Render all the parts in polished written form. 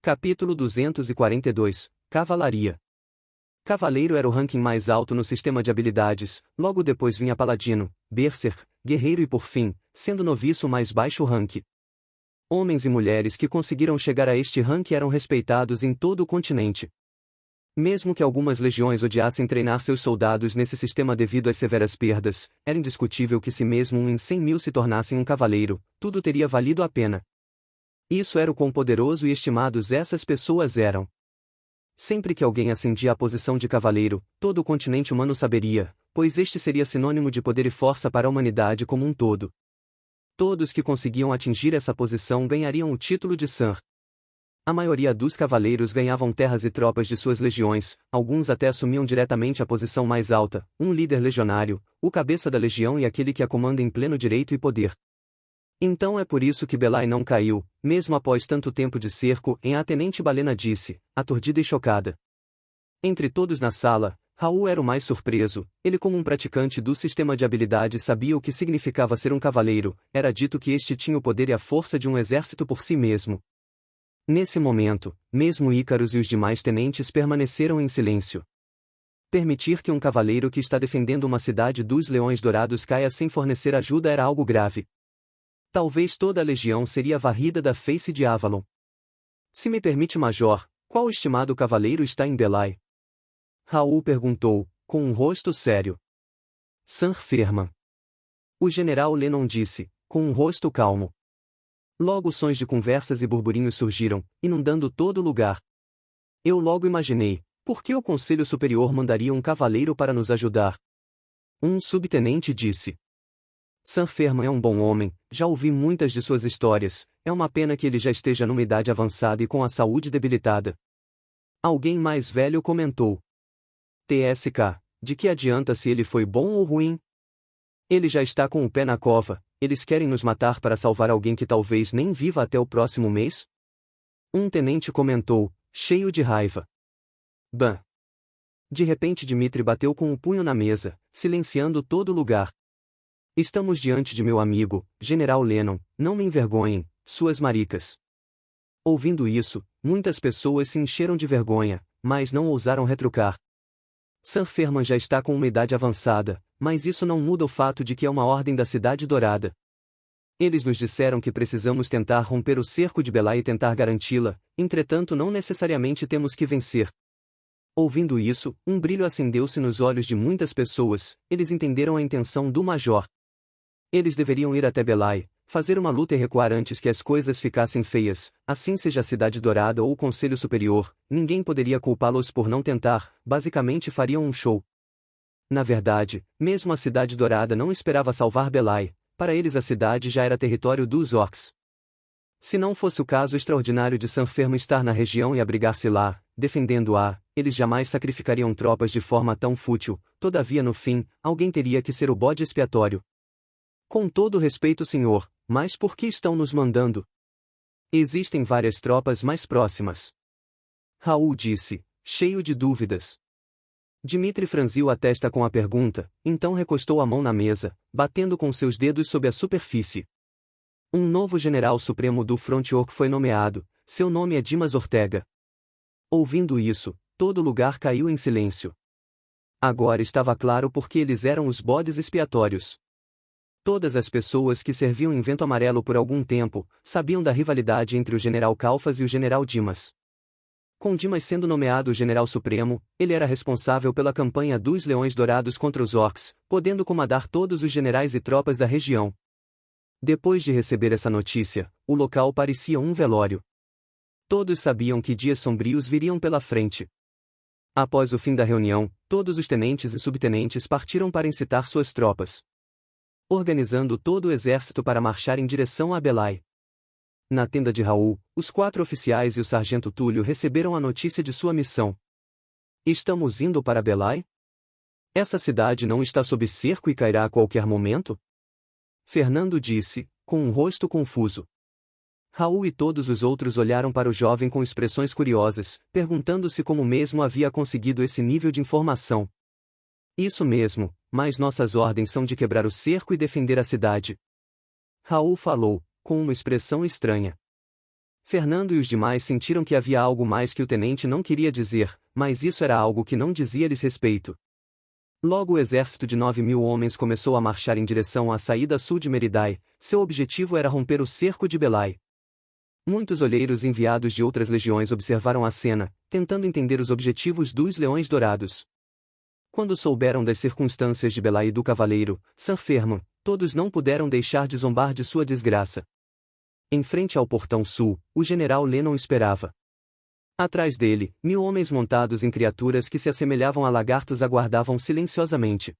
Capítulo 242 Cavalaria. Cavaleiro era o ranking mais alto no sistema de habilidades, logo depois vinha Paladino, Berserker, Guerreiro e por fim, sendo noviço o mais baixo rank. Homens e mulheres que conseguiram chegar a este rank eram respeitados em todo o continente. Mesmo que algumas legiões odiassem treinar seus soldados nesse sistema devido às severas perdas, era indiscutível que se mesmo um em 100.000 se tornassem um cavaleiro, tudo teria valido a pena. Isso era o quão poderoso e estimados essas pessoas eram. Sempre que alguém ascendia à posição de cavaleiro, todo o continente humano saberia, pois este seria sinônimo de poder e força para a humanidade como um todo. Todos que conseguiam atingir essa posição ganhariam o título de Sir. A maioria dos cavaleiros ganhavam terras e tropas de suas legiões, alguns até assumiam diretamente a posição mais alta, um líder legionário, o cabeça da legião e aquele que a comanda em pleno direito e poder. Então é por isso que Belai não caiu, mesmo após tanto tempo de cerco, a tenente Balena disse, aturdida e chocada. Entre todos na sala, Raul era o mais surpreso, ele como um praticante do sistema de habilidades sabia o que significava ser um cavaleiro, era dito que este tinha o poder e a força de um exército por si mesmo. Nesse momento, mesmo Ícaros e os demais tenentes permaneceram em silêncio. Permitir que um cavaleiro que está defendendo uma cidade dos Leões Dourados caia sem fornecer ajuda era algo grave. Talvez toda a legião seria varrida da face de Avalon. Se me permite, Major, qual estimado cavaleiro está em Belai? Raul perguntou, com um rosto sério. Sir Ferman. O general Lennon disse, com um rosto calmo. Logo sons de conversas e burburinhos surgiram, inundando todo o lugar. Eu logo imaginei, por que o Conselho Superior mandaria um cavaleiro para nos ajudar? Um subtenente disse. Sir Ferman é um bom homem, já ouvi muitas de suas histórias, é uma pena que ele já esteja numa idade avançada e com a saúde debilitada. Alguém mais velho comentou. TSK, de que adianta se ele foi bom ou ruim? Ele já está com o pé na cova, eles querem nos matar para salvar alguém que talvez nem viva até o próximo mês? Um tenente comentou, cheio de raiva. Bam! De repente Dmitri bateu com o punho na mesa, silenciando todo o lugar. Estamos diante de meu amigo, General Lennon, não me envergonhem, suas maricas. Ouvindo isso, muitas pessoas se encheram de vergonha, mas não ousaram retrucar. Sir Ferman já está com uma idade avançada, mas isso não muda o fato de que é uma ordem da Cidade Dourada. Eles nos disseram que precisamos tentar romper o cerco de Belai e tentar garanti-la, entretanto não necessariamente temos que vencer. Ouvindo isso, um brilho acendeu-se nos olhos de muitas pessoas, eles entenderam a intenção do Major. Eles deveriam ir até Belai, fazer uma luta e recuar antes que as coisas ficassem feias, assim seja a Cidade Dourada ou o Conselho Superior, ninguém poderia culpá-los por não tentar, basicamente fariam um show. Na verdade, mesmo a Cidade Dourada não esperava salvar Belai, para eles a cidade já era território dos orcs. Se não fosse o caso extraordinário de Sir Ferman estar na região e abrigar-se lá, defendendo-a, eles jamais sacrificariam tropas de forma tão fútil, todavia no fim, alguém teria que ser o bode expiatório. Com todo respeito, senhor, mas por que estão nos mandando? Existem várias tropas mais próximas. Raul disse, cheio de dúvidas. Dmitri franziu a testa com a pergunta, então recostou a mão na mesa, batendo com seus dedos sob a superfície. Um novo general supremo do Front Orc foi nomeado, seu nome é Dimas Ortega. Ouvindo isso, todo o lugar caiu em silêncio. Agora estava claro por que eles eram os bodes expiatórios. Todas as pessoas que serviam em Vento Amarelo por algum tempo, sabiam da rivalidade entre o General Kalfas e o General Dimas. Com Dimas sendo nomeado o General Supremo, ele era responsável pela campanha dos Leões Dourados contra os Orcs, podendo comandar todos os generais e tropas da região. Depois de receber essa notícia, o local parecia um velório. Todos sabiam que dias sombrios viriam pela frente. Após o fim da reunião, todos os tenentes e subtenentes partiram para incitar suas tropas, organizando todo o exército para marchar em direção a Belai. Na tenda de Raul, os 4 oficiais e o sargento Túlio receberam a notícia de sua missão. Estamos indo para Belai? Essa cidade não está sob cerco e cairá a qualquer momento? Fernando disse, com um rosto confuso. Raul e todos os outros olharam para o jovem com expressões curiosas, perguntando-se como mesmo havia conseguido esse nível de informação. Isso mesmo, mas nossas ordens são de quebrar o cerco e defender a cidade. Raul falou, com uma expressão estranha. Fernando e os demais sentiram que havia algo mais que o tenente não queria dizer, mas isso era algo que não dizia-lhes respeito. Logo o exército de 9.000 homens começou a marchar em direção à saída sul de Meridaia. Seu objetivo era romper o cerco de Belai. Muitos olheiros enviados de outras legiões observaram a cena, tentando entender os objetivos dos Leões Dourados. Quando souberam das circunstâncias de Belai e do cavaleiro, Sanfermo, todos não puderam deixar de zombar de sua desgraça. Em frente ao portão sul, o general Lennon esperava. Atrás dele, 1.000 homens montados em criaturas que se assemelhavam a lagartos aguardavam silenciosamente.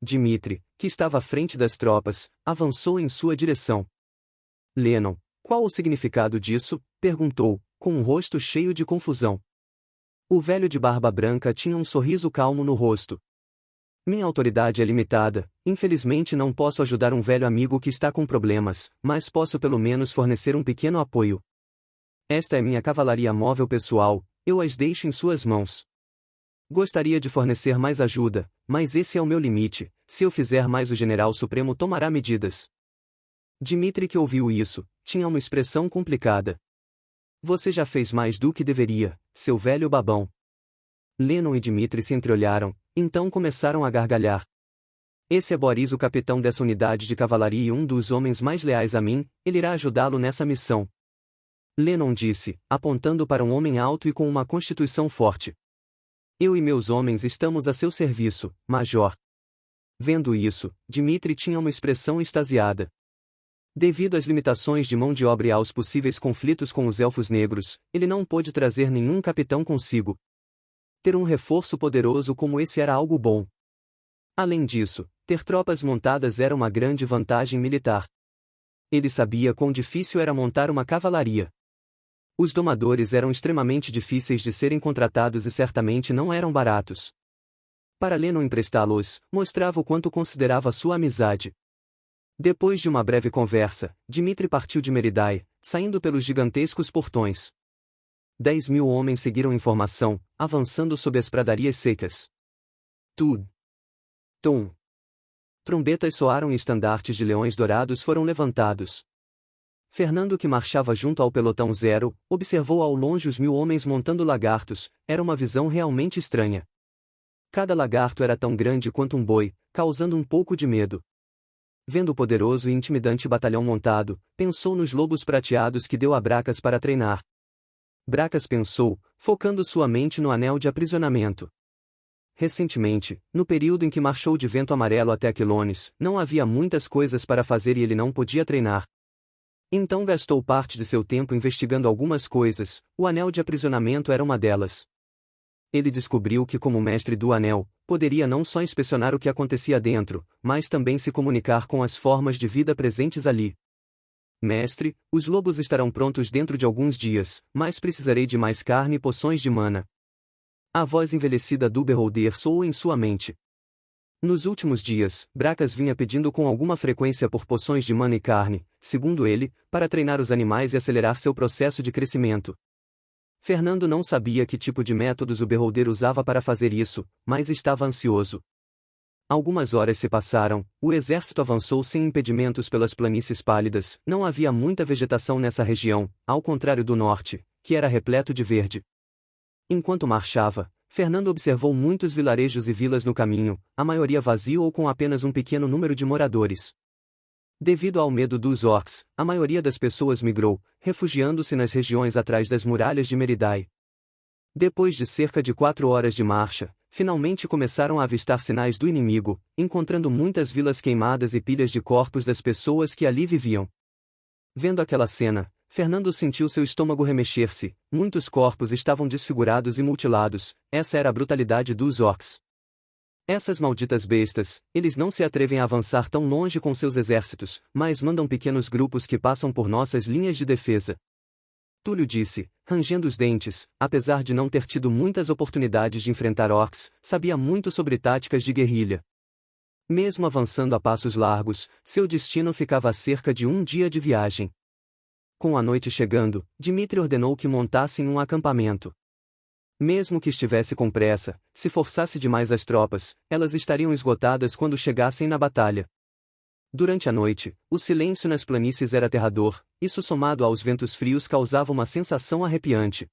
Dmitri, que estava à frente das tropas, avançou em sua direção. Lennon, qual o significado disso? Perguntou, com um rosto cheio de confusão. O velho de barba branca tinha um sorriso calmo no rosto. Minha autoridade é limitada, infelizmente não posso ajudar um velho amigo que está com problemas, mas posso pelo menos fornecer um pequeno apoio. Esta é minha cavalaria móvel pessoal, eu as deixo em suas mãos. Gostaria de fornecer mais ajuda, mas esse é o meu limite, se eu fizer mais o general supremo tomará medidas. Dmitri, que ouviu isso, tinha uma expressão complicada. Você já fez mais do que deveria, seu velho babão. Lennon e Dmitri se entreolharam, então começaram a gargalhar. Esse é Boris, o capitão dessa unidade de cavalaria e um dos homens mais leais a mim, ele irá ajudá-lo nessa missão. Lennon disse, apontando para um homem alto e com uma constituição forte. Eu e meus homens estamos a seu serviço, major. Vendo isso, Dmitri tinha uma expressão extasiada. Devido às limitações de mão de obra e aos possíveis conflitos com os elfos negros, ele não pôde trazer nenhum capitão consigo. Ter um reforço poderoso como esse era algo bom. Além disso, ter tropas montadas era uma grande vantagem militar. Ele sabia quão difícil era montar uma cavalaria. Os domadores eram extremamente difíceis de serem contratados e certamente não eram baratos. Para Lennon emprestá-los, mostrava o quanto considerava sua amizade. Depois de uma breve conversa, Dmitri partiu de Meridaia, saindo pelos gigantescos portões. 10.000 homens seguiram em formação, avançando sob as pradarias secas. Tum! Tum! Trombetas soaram e estandartes de leões dourados foram levantados. Fernando, que marchava junto ao pelotão zero, observou ao longe os 1.000 homens montando lagartos, era uma visão realmente estranha. Cada lagarto era tão grande quanto um boi, causando um pouco de medo. Vendo o poderoso e intimidante batalhão montado, pensou nos lobos prateados que deu a Bracas para treinar. Bracas pensou, focando sua mente no anel de aprisionamento. Recentemente, no período em que marchou de Vento Amarelo até Aquilones, não havia muitas coisas para fazer e ele não podia treinar. Então gastou parte de seu tempo investigando algumas coisas, o anel de aprisionamento era uma delas. Ele descobriu que, como mestre do anel, poderia não só inspecionar o que acontecia dentro, mas também se comunicar com as formas de vida presentes ali. Mestre, os lobos estarão prontos dentro de alguns dias, mas precisarei de mais carne e poções de mana. A voz envelhecida do Beholder soou em sua mente. Nos últimos dias, Bracas vinha pedindo com alguma frequência por poções de mana e carne, segundo ele, para treinar os animais e acelerar seu processo de crescimento. Fernando não sabia que tipo de métodos o Beholder usava para fazer isso, mas estava ansioso. Algumas horas se passaram, o exército avançou sem impedimentos pelas planícies pálidas, não havia muita vegetação nessa região, ao contrário do norte, que era repleto de verde. Enquanto marchava, Fernando observou muitos vilarejos e vilas no caminho, a maioria vazio ou com apenas um pequeno número de moradores. Devido ao medo dos orcs, a maioria das pessoas migrou, refugiando-se nas regiões atrás das muralhas de Meridaia. Depois de cerca de 4 horas de marcha, finalmente começaram a avistar sinais do inimigo, encontrando muitas vilas queimadas e pilhas de corpos das pessoas que ali viviam. Vendo aquela cena, Fernando sentiu seu estômago remexer-se, muitos corpos estavam desfigurados e mutilados, essa era a brutalidade dos orcs. Essas malditas bestas, eles não se atrevem a avançar tão longe com seus exércitos, mas mandam pequenos grupos que passam por nossas linhas de defesa. Túlio disse, rangendo os dentes, apesar de não ter tido muitas oportunidades de enfrentar orcs, sabia muito sobre táticas de guerrilha. Mesmo avançando a passos largos, seu destino ficava a cerca de um dia de viagem. Com a noite chegando, Dmitri ordenou que montassem um acampamento. Mesmo que estivesse com pressa, se forçasse demais as tropas, elas estariam esgotadas quando chegassem na batalha. Durante a noite, o silêncio nas planícies era aterrador, isso somado aos ventos frios causava uma sensação arrepiante.